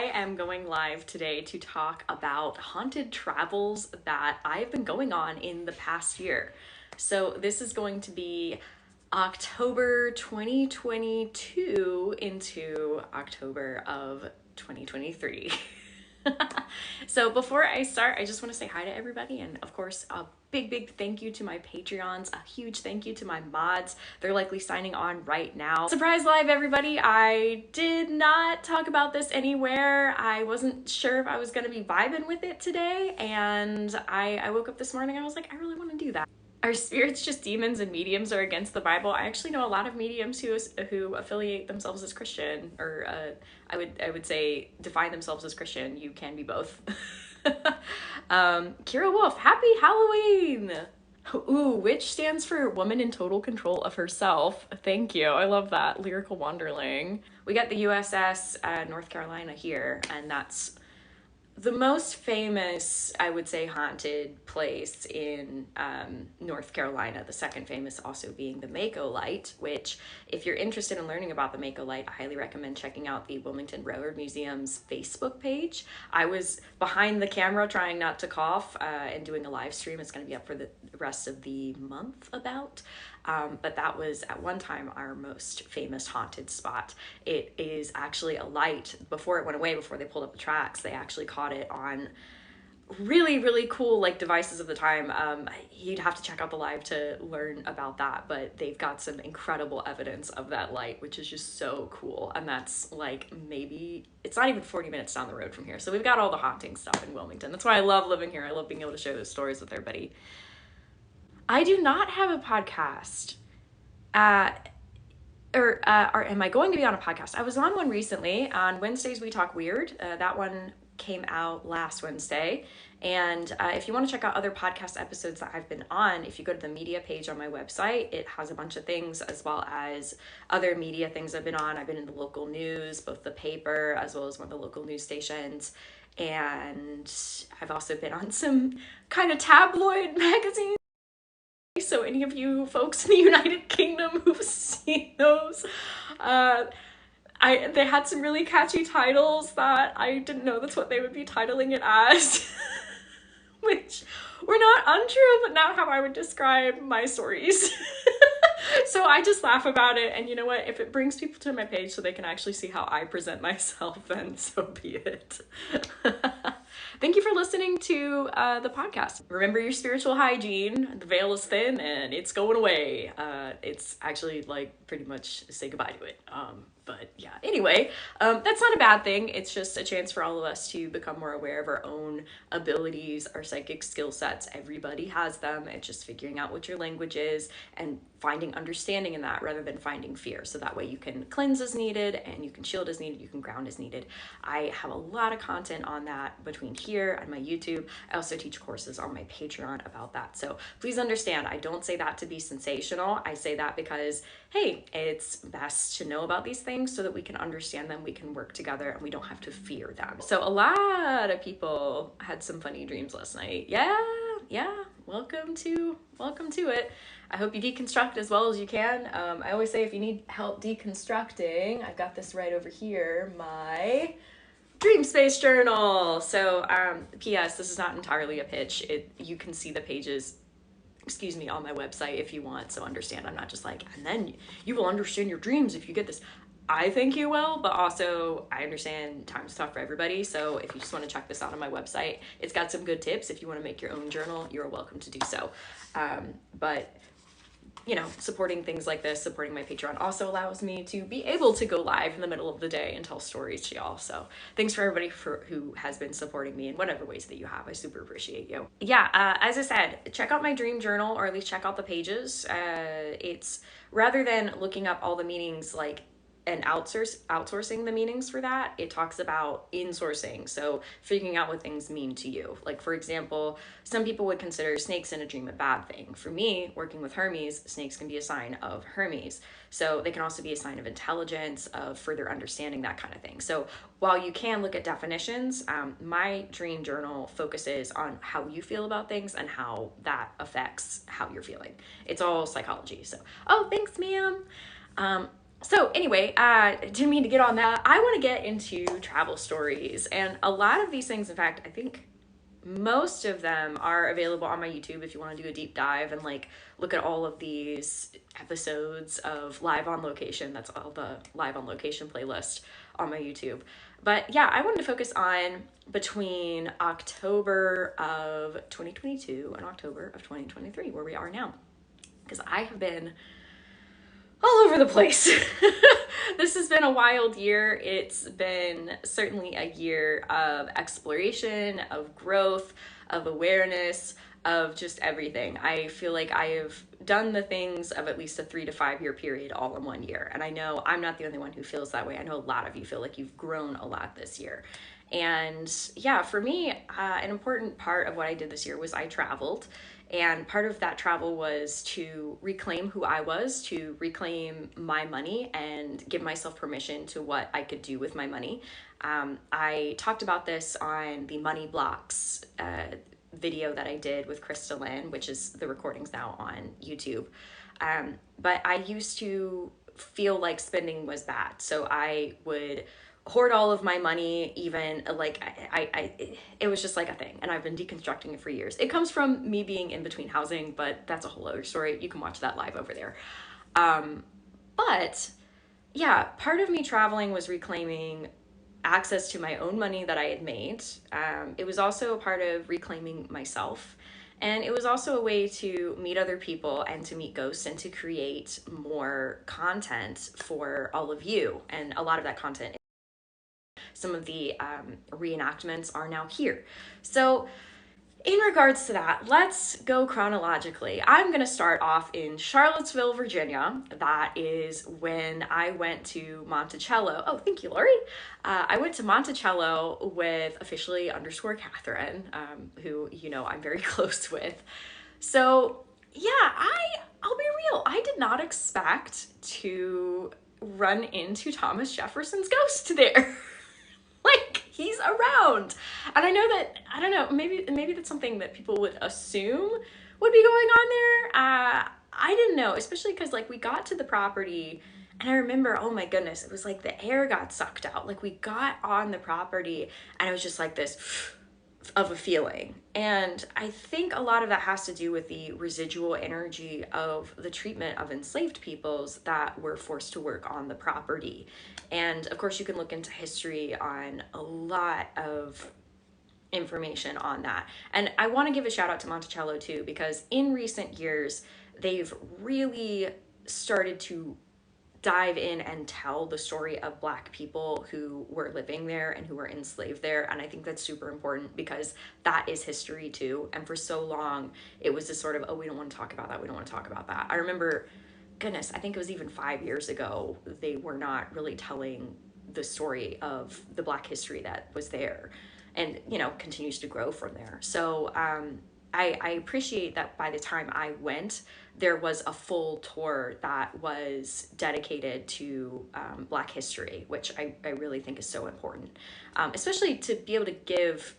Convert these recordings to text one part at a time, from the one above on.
am going live today to talk about haunted travels that I've been going on in the past year. So this is going to be October 2022 into October of 2023. So before I start, I just want to say hi to everybody, and of course a big thank you to my Patreons, a huge thank you to my mods. They're likely signing on right now. Surprise live, everybody. I did not talk about this anywhere. I wasn't sure if I was going to be vibing with it today, and I woke up this morning, I was like, I really want to do that. Are spirits just demons and mediums are against the Bible? I actually know a lot of mediums who affiliate themselves as Christian, or I would say define themselves as Christian. You can be both. Kira Wolf, happy Halloween! Ooh, which stands for woman in total control of herself. Thank you. I love that. Lyrical Wanderling. We got the USS North Carolina here, and that's the most famous, I would say, haunted place in North Carolina. The second famous also being the Mako Light, which if you're interested in learning about the Mako Light, I highly recommend checking out the Wilmington Railroad Museum's Facebook page. I was behind the camera trying not to cough and doing a live stream. It's going to be up for the rest of the month about. But that was at one time our most famous haunted spot. It is actually a light. Before it went away, before they pulled up the tracks, they actually caught it on really cool like devices of the time. You'd have to check out the live to learn about that, but they've got some incredible evidence of that light, which is just so cool. And that's like, maybe it's not even 40 minutes down the road from here. So we've got all the haunting stuff in Wilmington. That's why I love living here. I love being able to share those stories with everybody. I do not have a podcast. Or am I going to be on a podcast? I was on one recently. On Wednesdays We Talk Weird. That one came out last Wednesday. And if you want to check out other podcast episodes that I've been on, if you go to the media page on my website, it has a bunch of things as well as other media things I've been on. I've been in the local news, both the paper as well as one of the local news stations. And I've also been on some kind of tabloid magazines. So any of you folks in the United Kingdom who've seen those, they had some really catchy titles that I didn't know that's what they would be titling it as, which were not untrue, but not how I would describe my stories. So I just laugh about it, and you know what? If it brings people to my page so they can actually see how I present myself, then so be it. Thank you for listening to the podcast. Remember your spiritual hygiene. The veil is thin and it's going away. It's actually like pretty much say goodbye to it. But yeah, anyway, that's not a bad thing. It's just a chance for all of us to become more aware of our own abilities, our psychic skill sets. Everybody has them. It's just figuring out what your language is and finding understanding in that rather than finding fear. So that way you can cleanse as needed and you can shield as needed, you can ground as needed. I have a lot of content on that between here and my YouTube. I also teach courses on my Patreon about that. So please understand, I don't say that to be sensational. I say that because, hey, it's best to know about these things so that we can understand them, we can work together, and we don't have to fear them. So a lot of people had some funny dreams last night. Yeah, welcome to it. I hope you deconstruct as well as you can. I always say if you need help deconstructing, I've got this right over here, my Dream Space Journal. So P.S. this is not entirely a pitch. You can see the pages, on my website if you want. So understand, I'm not just like, and then you will understand your dreams if you get this. I think you will, but also I understand time's tough for everybody. So if you just want to check this out on my website, it's got some good tips. If you want to make your own journal, you're welcome to do so. But you know, supporting things like this, supporting my Patreon also allows me to be able to go live in the middle of the day and tell stories to y'all. So thanks for everybody who has been supporting me in whatever ways that you have. I super appreciate you. Yeah, as I said, check out my dream journal, or at least check out the pages. It's rather than looking up all the meanings like and outsourcing the meanings for that, it talks about insourcing. So figuring out what things mean to you. Like, for example, some people would consider snakes in a dream a bad thing. For me, working with Hermes, snakes can be a sign of Hermes. So they can also be a sign of intelligence, of further understanding, that kind of thing. So while you can look at definitions, my dream journal focuses on how you feel about things and how that affects how you're feeling. It's all psychology. So, oh, thanks, ma'am. So anyway, didn't mean to get on that. I want to get into travel stories, and a lot of these things, in fact, I think most of them are available on my YouTube if you want to do a deep dive and like look at all of these episodes of Live on Location. That's all the Live on Location playlist on my YouTube. But yeah, I wanted to focus on between October of 2022 and October of 2023, where we are now, because I have been all over the place. This has been a wild year. It's been certainly a year of exploration, of growth, of awareness, of just everything. I feel like I have done the things of at least a 3 to 5 year period all in one year. And I know I'm not the only one who feels that way. I know a lot of you feel like you've grown a lot this year. And yeah, for me, an important part of what I did this year was I traveled. And part of that travel was to reclaim who I was, to reclaim my money and give myself permission to what I could do with my money. I talked about this on the Money Blocks video that I did with Krista Lynn, which is the recordings now on YouTube. But I used to feel like spending was bad. So I would hoard all of my money, even like it was just like a thing, and I've been deconstructing it for years. It comes from me being in between housing, but that's a whole other story. You can watch that live over there. But yeah, part of me traveling was reclaiming access to my own money that I had made. It was also a part of reclaiming myself. And it was also a way to meet other people and to meet ghosts and to create more content for all of you. And a lot of that content, some of the reenactments are now here. So in regards to that, let's go chronologically. I'm going to start off in Charlottesville, Virginia. That is when I went to Monticello. Oh, thank you, Lori. I went to Monticello with officially _ Catherine, who, you know, I'm very close with. So yeah, I'll be real. I did not expect to run into Thomas Jefferson's ghost there. Like, he's around. And I know that, I don't know, maybe that's something that people would assume would be going on there. I didn't know, especially because like we got to the property and I remember, oh my goodness, it was like the air got sucked out. Like we got on the property and it was just like this of a feeling. And I think a lot of that has to do with the residual energy of the treatment of enslaved peoples that were forced to work on the property. And of course, you can look into history on a lot of information on that. And I want to give a shout out to Monticello too, because in recent years, they've really started to dive in and tell the story of Black people who were living there and who were enslaved there. And I think that's super important because that is history too. And for so long, it was this sort of, oh, we don't want to talk about that. We don't want to talk about that. I remember, goodness, I think it was even 5 years ago, they were not really telling the story of the Black history that was there and, you know, continues to grow from there. So I appreciate that by the time I went, there was a full tour that was dedicated to Black history, which I really think is so important, especially to be able to give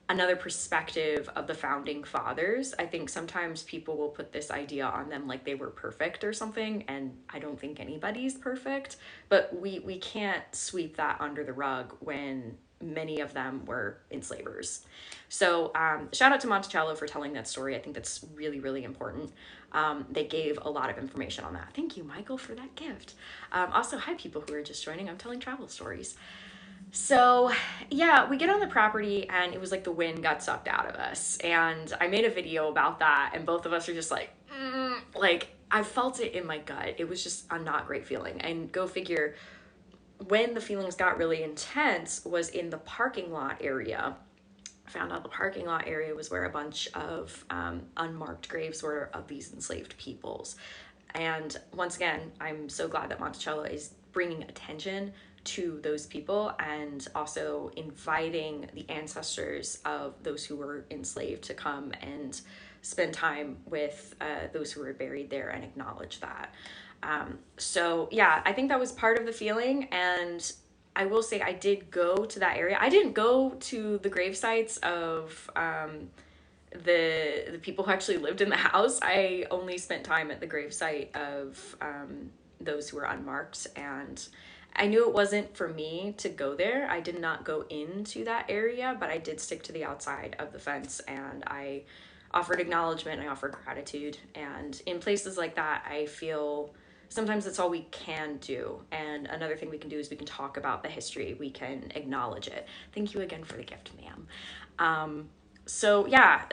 another perspective of the founding fathers. I think sometimes people will put this idea on them like they were perfect or something, and I don't think anybody's perfect, but we can't sweep that under the rug when many of them were enslavers. So shout out to Monticello for telling that story. I think that's really, really important. They gave a lot of information on that. Thank you, Michael, for that gift. Also, hi, people who are just joining. I'm telling travel stories. So yeah, we get on the property and it was like the wind got sucked out of us. And I made a video about that and both of us are just like I felt it in my gut. It was just a not great feeling. And go figure, when the feelings got really intense was in the parking lot area. I found out the parking lot area was where a bunch of unmarked graves were of these enslaved peoples. And once again, I'm so glad that Monticello is bringing attention to those people and also inviting the ancestors of those who were enslaved to come and spend time with those who were buried there and acknowledge that. So yeah, I think that was part of the feeling. And I will say I did go to that area. I didn't go to the grave sites of the people who actually lived in the house. I only spent time at the gravesite of those who were unmarked. And I knew it wasn't for me to go there. I did not go into that area, but I did stick to the outside of the fence, and I offered acknowledgement, I offered gratitude. And in places like that, I feel sometimes that's all we can do. And another thing we can do is we can talk about the history, we can acknowledge it. Thank you again for the gift, ma'am. So yeah,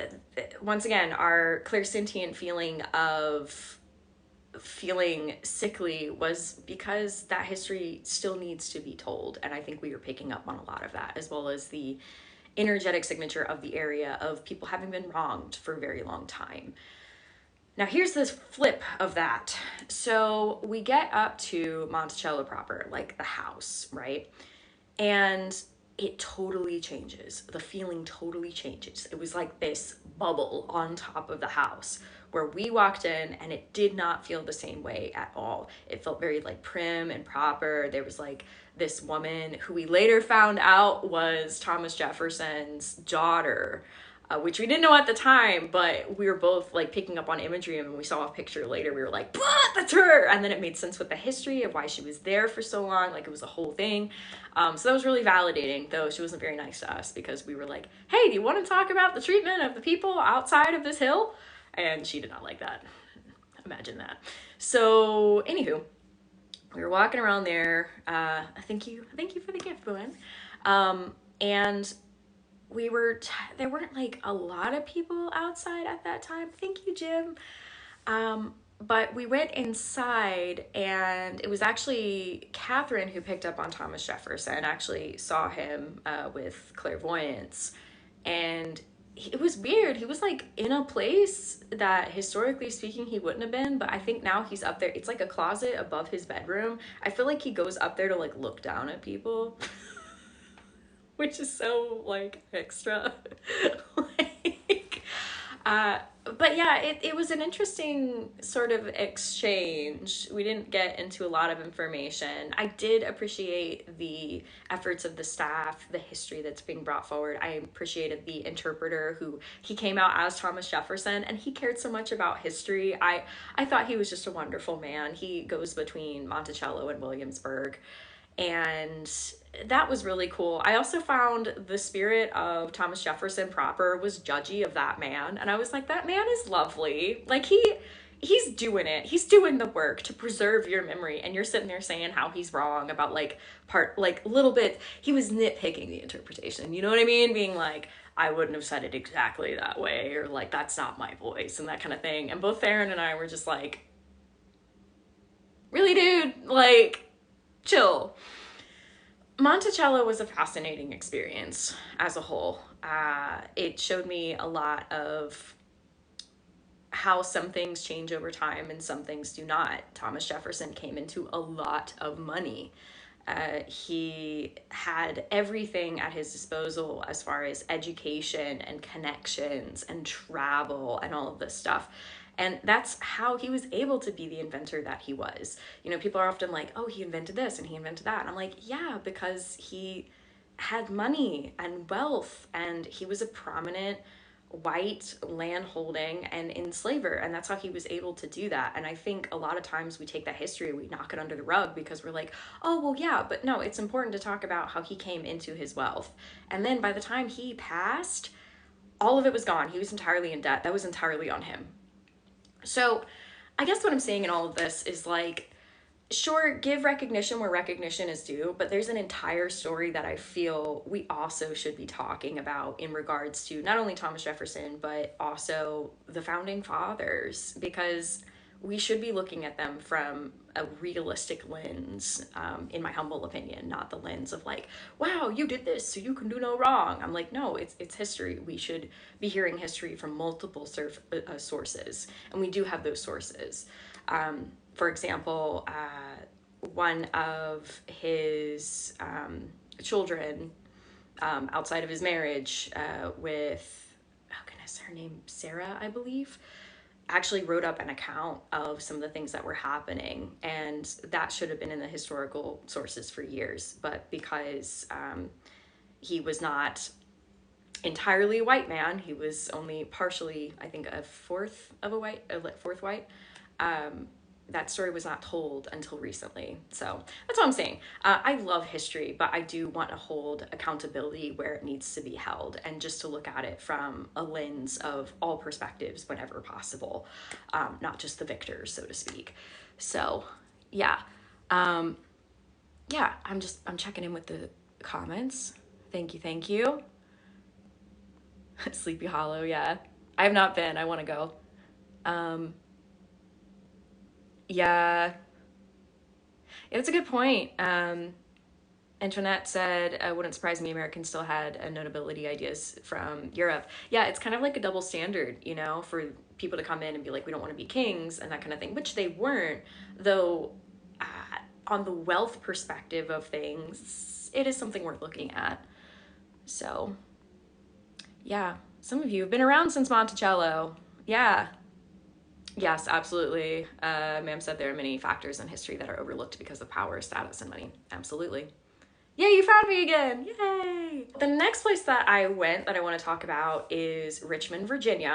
once again, our clairsentient feeling of feeling sickly was because that history still needs to be told. And I think we were picking up on a lot of that, as well as the energetic signature of the area of people having been wronged for a very long time. Now here's this flip of that. So we get up to Monticello proper, like the house, right? And it totally changes. The feeling totally changes. It was like this bubble on top of the house where we walked in, and it did not feel the same way at all. It felt very like prim and proper. There was like this woman who we later found out was Thomas Jefferson's daughter, which we didn't know at the time, but we were both like picking up on imagery, and when we saw a picture later, we were like, "What? That's her!" And then it made sense with the history of why she was there for so long. Like, it was a whole thing. So that was really validating, though she wasn't very nice to us, because we were like, "Hey, do you want to talk about the treatment of the people outside of this hill?" And she did not like that. Imagine that. So, anywho, we were walking around there. Thank you for the gift, Bowen. And there weren't like a lot of people outside at that time. Thank you, Jim. But we went inside, and it was actually Catherine who picked up on Thomas Jefferson, actually saw him with clairvoyance. And it was weird. He was like in a place that historically speaking he wouldn't have been, but I think now he's up there. It's like a closet above his bedroom. I feel like he goes up there to like look down at people. Which is so like extra. like, but yeah, it was an interesting sort of exchange. We didn't get into a lot of information. I did appreciate the efforts of the staff, the history that's being brought forward. I appreciated the interpreter who he came out as Thomas Jefferson, and he cared so much about history. I thought he was just a wonderful man. He goes between Monticello and Williamsburg. And that was really cool. I also found the spirit of Thomas Jefferson proper was judgy of that man. And I was like, that man is lovely. Like he's doing it. He's doing the work to preserve your memory. And you're sitting there saying how he's wrong about like little bit. He was nitpicking the interpretation. You know what I mean? Being like, I wouldn't have said it exactly that way, or like, that's not my voice, and that kind of thing. And both Theron and I were just like, really, dude? Like, chill. Monticello was a fascinating experience as a whole. It showed me a lot of how some things change over time and some things do not. Thomas Jefferson came into a lot of money. He had everything at his disposal as far as education and connections and travel and all of this stuff. And that's how he was able to be the inventor that he was. You know, people are often like, oh, he invented this and he invented that. And I'm like, yeah, because he had money and wealth, and he was a prominent white landholding and enslaver, and that's how he was able to do that. And I think a lot of times we take that history, we knock it under the rug because we're like, oh well, yeah, but no, it's important to talk about how he came into his wealth. And then by the time he passed, all of it was gone. He was entirely in debt. That was entirely on him. So I guess what I'm saying in all of this is like, sure, give recognition where recognition is due, but there's an entire story that I feel we also should be talking about in regards to not only Thomas Jefferson, but also the founding fathers, because we should be looking at them from a realistic lens, in my humble opinion, not the lens of like, wow, you did this, so you can do no wrong. I'm like, no, it's history. We should be hearing history from multiple sources, and we do have those sources. For example, one of his children, outside of his marriage with, oh goodness, her name, Sarah, I believe, actually wrote up an account of some of the things that were happening, and that should have been in the historical sources for years. But because he was not entirely a white man, he was only partially, I think, a fourth white, that story was not told until recently. So that's what I'm saying. I love history, but I do want to hold accountability where it needs to be held, and just to look at it from a lens of all perspectives whenever possible, not just the victors, so to speak. So yeah. Yeah, I'm checking in with the comments. Thank you, thank you. Sleepy Hollow, yeah. I have not been. I want to go. Um, yeah, it's a good point. Antoinette said, wouldn't surprise me, Americans still had notability ideas from Europe. Yeah, it's kind of like a double standard, you know, for people to come in and be like, we don't want to be kings and that kind of thing, which they weren't, though. uh, on the wealth perspective of things, it is something worth looking at. So yeah, some of you have been around since Monticello. Yeah. Yes, absolutely. Ma'am said there are many factors in history that are overlooked because of power, status, and money. Absolutely. Yeah, you found me again. Yay! The next place that I went that I want to talk about is Richmond, Virginia.